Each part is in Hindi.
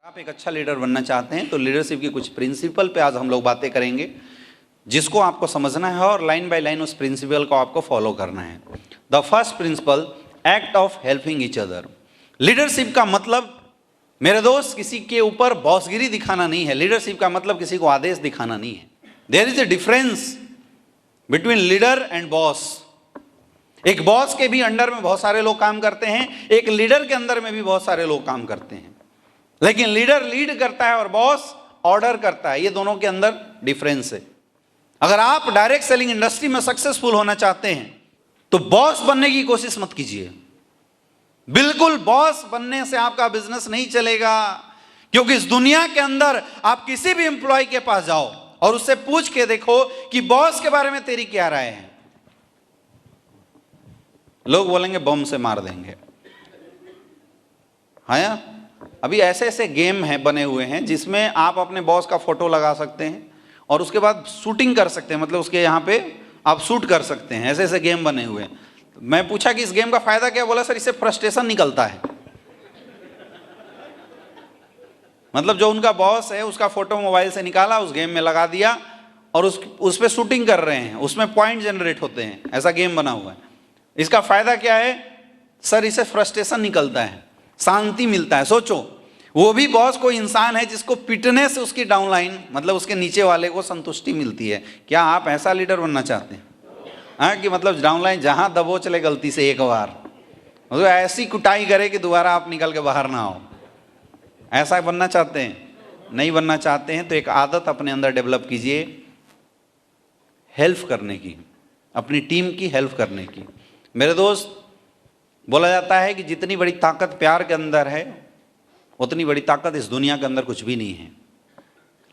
आप एक अच्छा लीडर बनना चाहते हैं तो लीडरशिप की कुछ प्रिंसिपल पे आज हम लोग बातें करेंगे, जिसको आपको समझना है और लाइन बाय लाइन उस प्रिंसिपल को आपको फॉलो करना है। The first principle, act of helping each other. Leadership का मतलब मेरे दोस्त किसी के ऊपर बॉसगिरी दिखाना नहीं है। लीडरशिप का मतलब किसी को आदेश दिखाना नहीं है। There is a difference between leader and boss. एक बॉस के भी अंडर में बहुत सारे लोग काम करते हैं, एक लीडर के अंदर में भी बहुत सारे लोग काम करते हैं, लेकिन लीडर लीड करता है और बॉस ऑर्डर करता है। ये दोनों के अंदर डिफरेंस है। अगर आप डायरेक्ट सेलिंग इंडस्ट्री में सक्सेसफुल होना चाहते हैं तो बॉस बनने की कोशिश मत कीजिए। बिल्कुल बॉस बनने से आपका बिजनेस नहीं चलेगा, क्योंकि इस दुनिया के अंदर आप किसी भी एम्प्लॉय के पास जाओ और उससे पूछ के देखो कि बॉस के बारे में तेरी क्या राय है, लोग बोलेंगे बम से मार देंगे। हाँ, अभी ऐसे ऐसे गेम हैं बने हुए हैं जिसमें आप अपने बॉस का फोटो लगा सकते हैं और उसके बाद शूटिंग कर सकते हैं, मतलब उसके यहाँ पे आप शूट कर सकते हैं। ऐसे ऐसे गेम बने हुए हैं। मैं पूछा कि इस गेम का फायदा क्या, बोला सर इससे फ्रस्ट्रेशन निकलता है। मतलब जो उनका बॉस है उसका फोटो मोबाइल से निकाला, उस गेम में लगा दिया और उस पर शूटिंग कर रहे हैं, उसमें पॉइंट जनरेट होते हैं। ऐसा गेम बना हुआ है। इसका फायदा क्या है सर, इससे फ्रस्ट्रेशन निकलता है, शांति मिलता है। सोचो, वो भी बॉस कोई इंसान है जिसको पिटने से उसकी डाउनलाइन, मतलब उसके नीचे वाले को संतुष्टि मिलती है। क्या आप ऐसा लीडर बनना चाहते हैं? हाँ, कि मतलब डाउनलाइन जहां दबो चले गलती से एक बार, मतलब ऐसी कुटाई करे कि दोबारा आप निकल के बाहर ना आओ। ऐसा बनना चाहते हैं? नहीं बनना चाहते हैं तो एक आदत अपने अंदर डेवलप कीजिए, हेल्प करने की, अपनी टीम की हेल्प करने की। मेरे दोस्त, बोला जाता है कि जितनी बड़ी ताकत प्यार के अंदर है उतनी बड़ी ताकत इस दुनिया के अंदर कुछ भी नहीं है।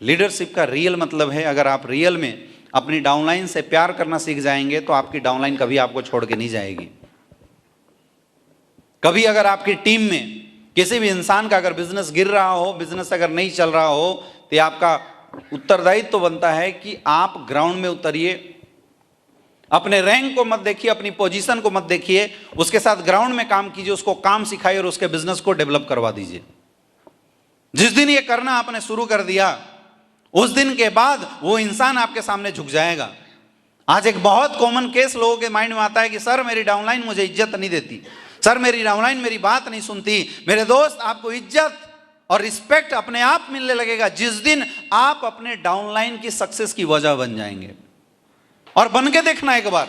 लीडरशिप का रियल मतलब है, अगर आप रियल में अपनी डाउनलाइन से प्यार करना सीख जाएंगे तो आपकी डाउनलाइन कभी आपको छोड़ के नहीं जाएगी। कभी अगर आपकी टीम में किसी भी इंसान का अगर बिजनेस गिर रहा हो, बिजनेस अगर नहीं चल रहा हो, तो आपका उत्तरदायित्व तो बनता है कि आप ग्राउंड में उतरिए। अपने रैंक को मत देखिए, अपनी पोजीशन को मत देखिए, उसके साथ ग्राउंड में काम कीजिए, उसको काम सिखाइए और उसके बिजनेस को डेवलप करवा दीजिए। जिस दिन ये करना आपने शुरू कर दिया, उस दिन के बाद वो इंसान आपके सामने झुक जाएगा। आज एक बहुत कॉमन केस लोगों के माइंड में आता है कि सर मेरी डाउनलाइन मुझे इज्जत नहीं देती, सर मेरी डाउनलाइन मेरी बात नहीं सुनती। मेरे दोस्त, आपको इज्जत और रिस्पेक्ट अपने आप मिलने लगेगा जिस दिन आप अपने डाउनलाइन की सक्सेस की वजह बन जाएंगे। और बन के देखना एक बार।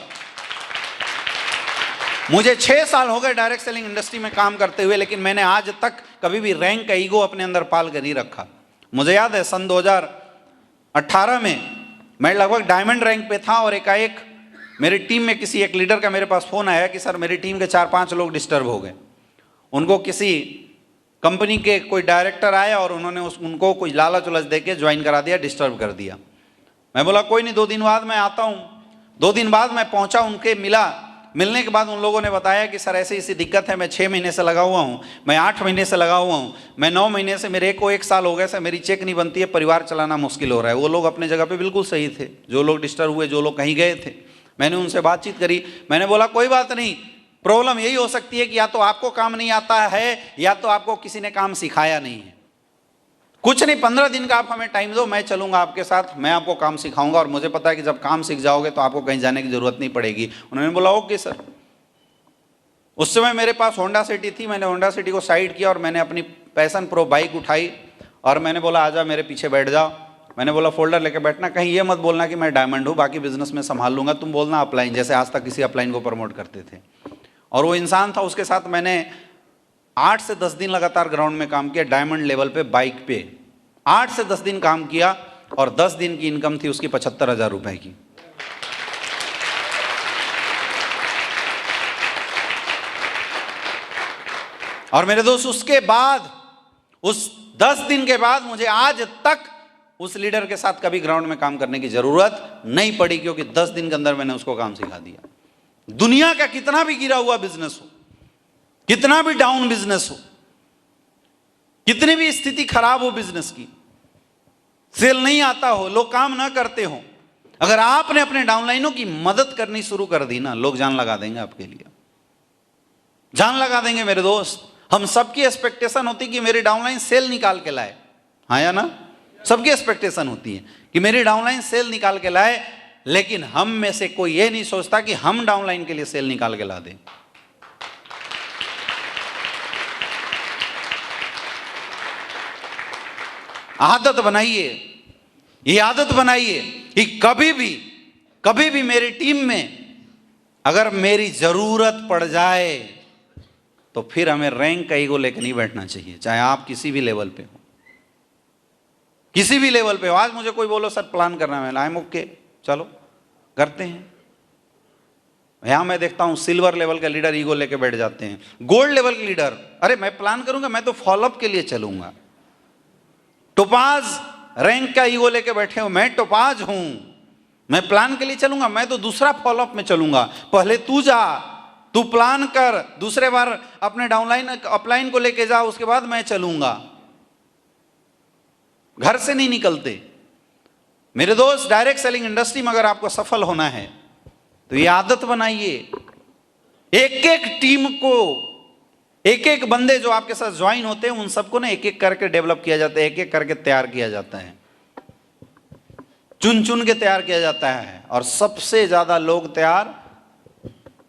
मुझे 6 साल हो गए डायरेक्ट सेलिंग इंडस्ट्री में काम करते हुए, लेकिन मैंने आज तक कभी भी रैंक का ईगो अपने अंदर पाल कर नहीं रखा। मुझे याद है सन 2018 में मैं लगभग डायमंड रैंक पे था और एकाएक मेरी टीम में किसी एक लीडर का मेरे पास फोन आया कि सर मेरी टीम के 4-5 लोग डिस्टर्ब हो गए। उनको किसी कंपनी के कोई डायरेक्टर आया और उन्होंने उनको कोई लालच उलच दे के ज्वाइन करा दिया, डिस्टर्ब कर दिया। मैं बोला कोई नहीं, 2 दिन बाद मैं आता हूँ। 2 दिन बाद मैं पहुंचा, उनके मिलने के बाद उन लोगों ने बताया कि सर ऐसी ऐसी दिक्कत है, मैं 6 महीने से लगा हुआ हूँ, मैं 8 महीने से लगा हुआ हूँ, मैं 9 महीने से, मेरे को 1 साल हो गया सर, मेरी चेक नहीं बनती है, परिवार चलाना मुश्किल हो रहा है। वो लोग अपने जगह पे बिल्कुल सही थे, जो लोग डिस्टर्ब हुए, जो लोग कहीं गए थे। मैंने उनसे बातचीत करी, मैंने बोला कोई बात नहीं, प्रॉब्लम यही हो सकती है कि या तो आपको काम नहीं आता है या तो आपको किसी ने काम सिखाया नहीं है। कुछ नहीं, 15 दिन का आप हमें टाइम दो, मैं चलूंगा आपके साथ, मैं आपको काम सिखाऊंगा और मुझे पता है कि जब काम सीख जाओगे तो आपको कहीं जाने की जरूरत नहीं पड़ेगी। उन्होंने बोला ओके सर। उस समय मेरे पास होंडा सिटी थी, मैंने होंडा सिटी को साइड किया और मैंने अपनी पैशन प्रो बाइक उठाई और मैंने बोला आजा मेरे पीछे बैठ जाओ। मैंने बोला फोल्डर लेके बैठना, कहीं ये मत बोलना कि मैं डायमंड हूँ, बाकी बिजनेस में संभाल लूंगा, तुम बोलना अपलाइन, जैसे आज तक किसी अपलाइन को प्रमोट करते थे। और वो इंसान था, उसके साथ मैंने 8 से 10 दिन लगातार ग्राउंड में काम किया, डायमंड लेवल पे बाइक पे 8 से 10 दिन काम किया और 10 दिन की इनकम थी उसकी 75,000 रुपए की। और मेरे दोस्त, उसके बाद उस 10 दिन के बाद मुझे आज तक उस लीडर के साथ कभी ग्राउंड में काम करने की जरूरत नहीं पड़ी, क्योंकि 10 दिन के अंदर मैंने उसको काम सिखा दिया। दुनिया का कितना भी गिरा हुआ बिजनेस हो, कितना भी डाउन बिजनेस हो, कितनी भी स्थिति खराब हो बिजनेस की, सेल नहीं आता हो, लोग काम ना करते हो, अगर आपने अपने डाउनलाइनों की मदद करनी शुरू कर दी ना, लोग जान लगा देंगे आपके लिए, जान लगा देंगे मेरे दोस्त। हम सबकी एक्सपेक्टेशन होती कि मेरी डाउनलाइन सेल निकाल के लाए, हाँ या ना? सबकी एक्सपेक्टेशन होती है कि मेरी डाउनलाइन सेल निकाल के लाए, लेकिन हम में से कोई ये नहीं सोचता कि हम डाउनलाइन के लिए सेल निकाल के ला दें। आदत बनाइए, ये आदत बनाइए कि कभी भी मेरी टीम में अगर मेरी जरूरत पड़ जाए तो फिर हमें रैंक का ईगो लेकर नहीं बैठना चाहिए, चाहे आप किसी भी लेवल पे हो, किसी भी लेवल पे हो। आज मुझे कोई बोलो सर प्लान करना है, आई एम ओके, चलो करते हैं। यहां मैं देखता हूं सिल्वर लेवल का लीडर ईगो लेके बैठ जाते हैं, गोल्ड लेवल के लीडर अरे मैं प्लान करूंगा, मैं तो फॉलोअप के लिए चलूंगा। टोपाज रैंक का ईगो लेके बैठे हो, मैं टोपाज हूं, मैं प्लान के लिए चलूंगा, मैं तो दूसरा फॉलोअप में चलूंगा। पहले तू जा, तू प्लान कर, दूसरे बार अपने डाउनलाइन अपलाइन को लेके जा, उसके बाद मैं चलूंगा। घर से नहीं निकलते मेरे दोस्त। डायरेक्ट सेलिंग इंडस्ट्री में अगर आपको सफल होना है तो ये आदत बनाइए, एक एक टीम को, एक एक बंदे जो आपके साथ ज्वाइन होते हैं उन सबको ना एक एक करके डेवलप किया जाता है, एक एक करके तैयार किया जाता है, चुन चुन के तैयार किया जाता है। और सबसे ज्यादा लोग तैयार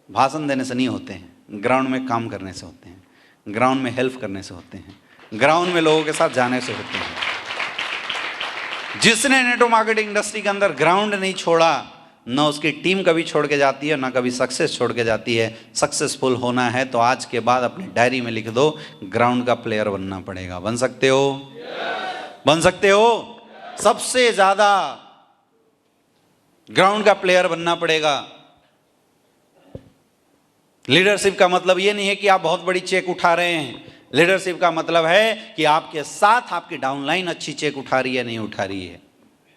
भाषण देने से नहीं होते हैं, ग्राउंड में काम करने से होते हैं, ग्राउंड में हेल्प करने से होते हैं, ग्राउंड में लोगों के साथ जाने से होते हैं। जिसने नेटवर्क मार्केटिंग इंडस्ट्री के अंदर ग्राउंड नहीं छोड़ा, ना उसकी टीम कभी छोड़ के जाती है, ना कभी सक्सेस छोड़ के जाती है। सक्सेसफुल होना है तो आज के बाद अपनी डायरी में लिख दो, ग्राउंड का प्लेयर बनना पड़ेगा। बन सकते हो? बन सकते हो? सबसे ज्यादा ग्राउंड का प्लेयर बनना पड़ेगा। लीडरशिप का मतलब यह नहीं है कि आप बहुत बड़ी चेक उठा रहे हैं, लीडरशिप का मतलब है कि आपके साथ आपकी डाउनलाइन अच्छी चेक उठा रही है नहीं उठा रही है,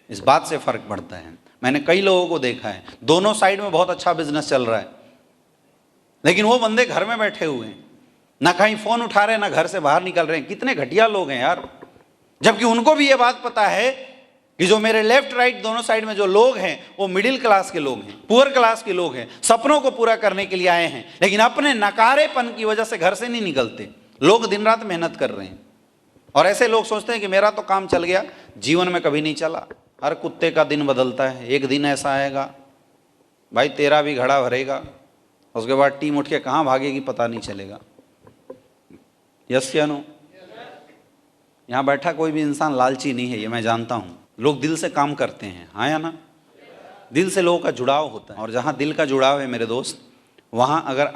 इस बात से फर्क पड़ता है। मैंने कई लोगों को देखा है, दोनों साइड में बहुत अच्छा बिजनेस चल रहा है, लेकिन वो बंदे घर में बैठे हुए हैं, ना कहीं फोन उठा रहे हैं, ना घर से बाहर निकल रहे हैं। कितने घटिया लोग हैं यार। जबकि उनको भी ये बात पता है कि जो मेरे लेफ्ट राइट दोनों साइड में जो लोग हैं वो मिडिल क्लास के लोग हैं, पुअर क्लास के लोग हैं, सपनों को पूरा करने के लिए आए हैं, लेकिन अपने नकारेपन की वजह से घर से नहीं निकलते। लोग दिन रात मेहनत कर रहे हैं और ऐसे लोग सोचते हैं कि मेरा तो काम चल गया। जीवन में कभी नहीं चला। हर कुत्ते का दिन बदलता है, एक दिन ऐसा आएगा भाई तेरा भी घड़ा भरेगा, उसके बाद टीम उठ के कहाँ भागेगी पता नहीं चलेगा। यस या नो? यहाँ बैठा कोई भी इंसान लालची नहीं है, ये मैं जानता हूँ। लोग दिल से काम करते हैं, हाँ या ना? दिल से लोगों का जुड़ाव होता है, और जहाँ दिल का जुड़ाव है मेरे दोस्त, वहाँ अगर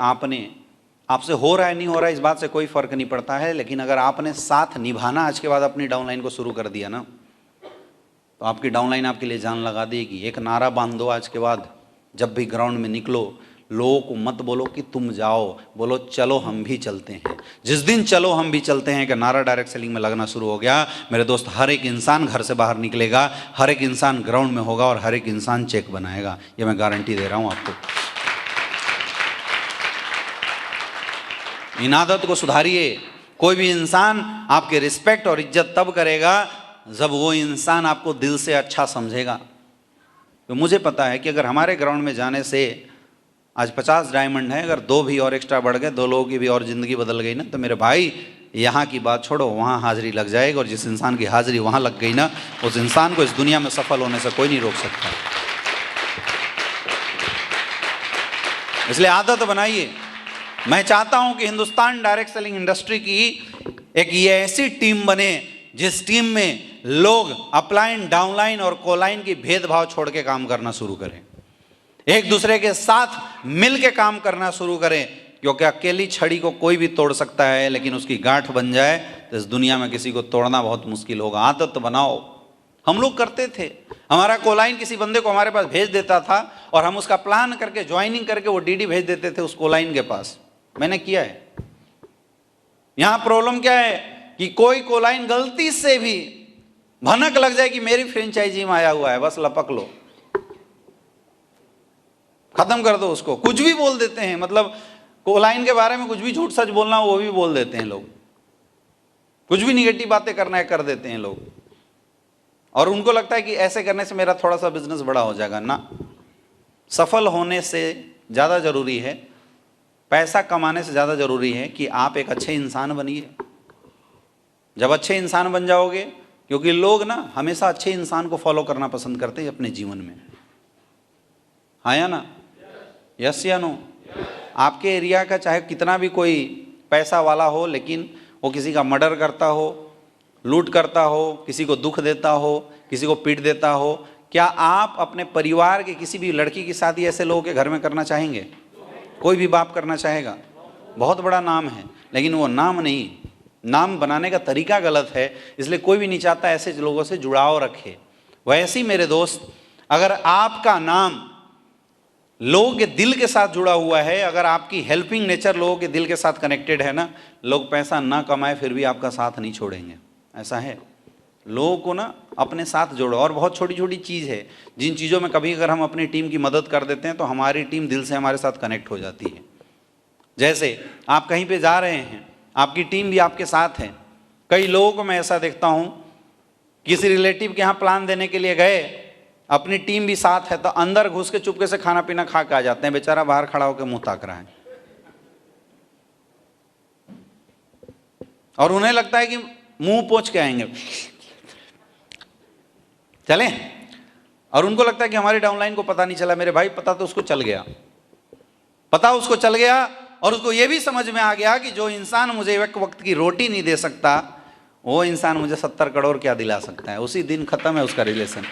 आपसे हो रहा है नहीं हो रहा है इस बात से कोई फर्क नहीं पड़ता है, लेकिन अगर आपने साथ निभाना आज के बाद अपनी डाउनलाइन को शुरू कर दिया ना, तो आपकी डाउनलाइन आपके लिए जान लगा देगी। एक नारा बांध दो आज के बाद, जब भी ग्राउंड में निकलो, लोगों को मत बोलो कि तुम जाओ, बोलो चलो हम भी चलते हैं। जिस दिन चलो हम भी चलते हैं कि नारा डायरेक्ट सेलिंग में लगना शुरू हो गया, मेरे दोस्त, हर एक इंसान घर से बाहर निकलेगा, हर एक इंसान ग्राउंड में होगा और हर एक इंसान चेक बनाएगा। ये मैं गारंटी दे रहा हूँ आपको। इन आदत को सुधारिए। कोई भी इंसान आपके रिस्पेक्ट और इज्जत तब करेगा जब वो इंसान आपको दिल से अच्छा समझेगा। तो मुझे पता है कि अगर हमारे ग्राउंड में जाने से आज 50 डायमंड है, अगर 2 भी और एक्स्ट्रा बढ़ गए, 2 लोगों की भी और ज़िंदगी बदल गई ना, तो मेरे भाई यहाँ की बात छोड़ो, वहाँ हाजिरी लग जाएगी। और जिस इंसान की हाजिरी वहाँ लग गई ना, उस इंसान को इस दुनिया में सफल होने से कोई नहीं रोक सकता। इसलिए आदत बनाइए। मैं चाहता हूं कि हिंदुस्तान डायरेक्ट सेलिंग इंडस्ट्री की एक ये ऐसी टीम बने जिस टीम में लोग अपलाइन, डाउनलाइन और कोलाइन की भेदभाव छोड़ के काम करना शुरू करें, एक दूसरे के साथ मिल के काम करना शुरू करें। क्योंकि अकेली छड़ी को कोई भी तोड़ सकता है, लेकिन उसकी गांठ बन जाए तो इस दुनिया में किसी को तोड़ना बहुत मुश्किल होगा। आदत बनाओ। हम लोग करते थे, हमारा कोलाइन किसी बंदे को हमारे पास भेज देता था और हम उसका प्लान करके ज्वाइनिंग करके वो डीडी भेज देते थे उस कोलाइन के पास। मैंने किया है। यहां प्रॉब्लम क्या है कि कोई कोलाइन गलती से भी भनक लग जाए कि मेरी फ्रेंचाइजी में आया हुआ है, बस लपक लो, खत्म कर दो उसको। कुछ भी बोल देते हैं, मतलब कोलाइन के बारे में कुछ भी झूठ सच बोलना वो भी बोल देते हैं लोग, कुछ भी निगेटिव बातें करना है कर देते हैं लोग, और उनको लगता है कि ऐसे करने से मेरा थोड़ा सा बिजनेस बड़ा हो जाएगा। ना, सफल होने से ज़्यादा जरूरी है पैसा कमाने से ज़्यादा ज़रूरी है कि आप एक अच्छे इंसान बनिए। जब अच्छे इंसान बन जाओगे, क्योंकि लोग ना हमेशा अच्छे इंसान को फॉलो करना पसंद करते हैं अपने जीवन में, हाँ या ना, यस या नो। आपके एरिया का चाहे कितना भी कोई पैसा वाला हो, लेकिन वो किसी का मर्डर करता हो, लूट करता हो, किसी को दुख देता हो, किसी को पीट देता हो, क्या आप अपने परिवार के किसी भी लड़की की शादी ऐसे लोगों के घर में करना चाहेंगे? कोई भी बाप करना चाहेगा? बहुत बड़ा नाम है, लेकिन वो नाम नहीं, नाम बनाने का तरीका गलत है, इसलिए कोई भी नहीं चाहता ऐसे लोगों से जुड़ाव रखे। वैसे ही मेरे दोस्त, अगर आपका नाम लोगों के दिल के साथ जुड़ा हुआ है, अगर आपकी हेल्पिंग नेचर लोगों के दिल के साथ कनेक्टेड है ना, लोग पैसा ना कमाए फिर भी आपका साथ नहीं छोड़ेंगे। ऐसा है, लोगों को ना अपने साथ जोड़ो। और बहुत छोटी छोटी चीज़ है, जिन चीज़ों में कभी अगर हम अपनी टीम की मदद कर देते हैं तो हमारी टीम दिल से हमारे साथ कनेक्ट हो जाती है। जैसे आप कहीं पे जा रहे हैं, आपकी टीम भी आपके साथ है। कई लोगों को मैं ऐसा देखता हूँ, किसी रिलेटिव के यहाँ प्लान देने के लिए गए, अपनी टीम भी साथ है, तो अंदर घुस के चुपके से खाना पीना खा के आ जाते हैं, बेचारा बाहर खड़ा होकर मुंह ताक रहा है, और उन्हें लगता है कि मुंह पोंछ के आएंगे, चलें, और उनको लगता है कि हमारी डाउनलाइन को पता नहीं चला। मेरे भाई, पता तो उसको चल गया, पता उसको चल गया, और उसको ये भी समझ में आ गया कि जो इंसान मुझे एक वक्त की रोटी नहीं दे सकता, वो इंसान मुझे 70 करोड़ क्या दिला सकता है। उसी दिन खत्म है उसका रिलेशन।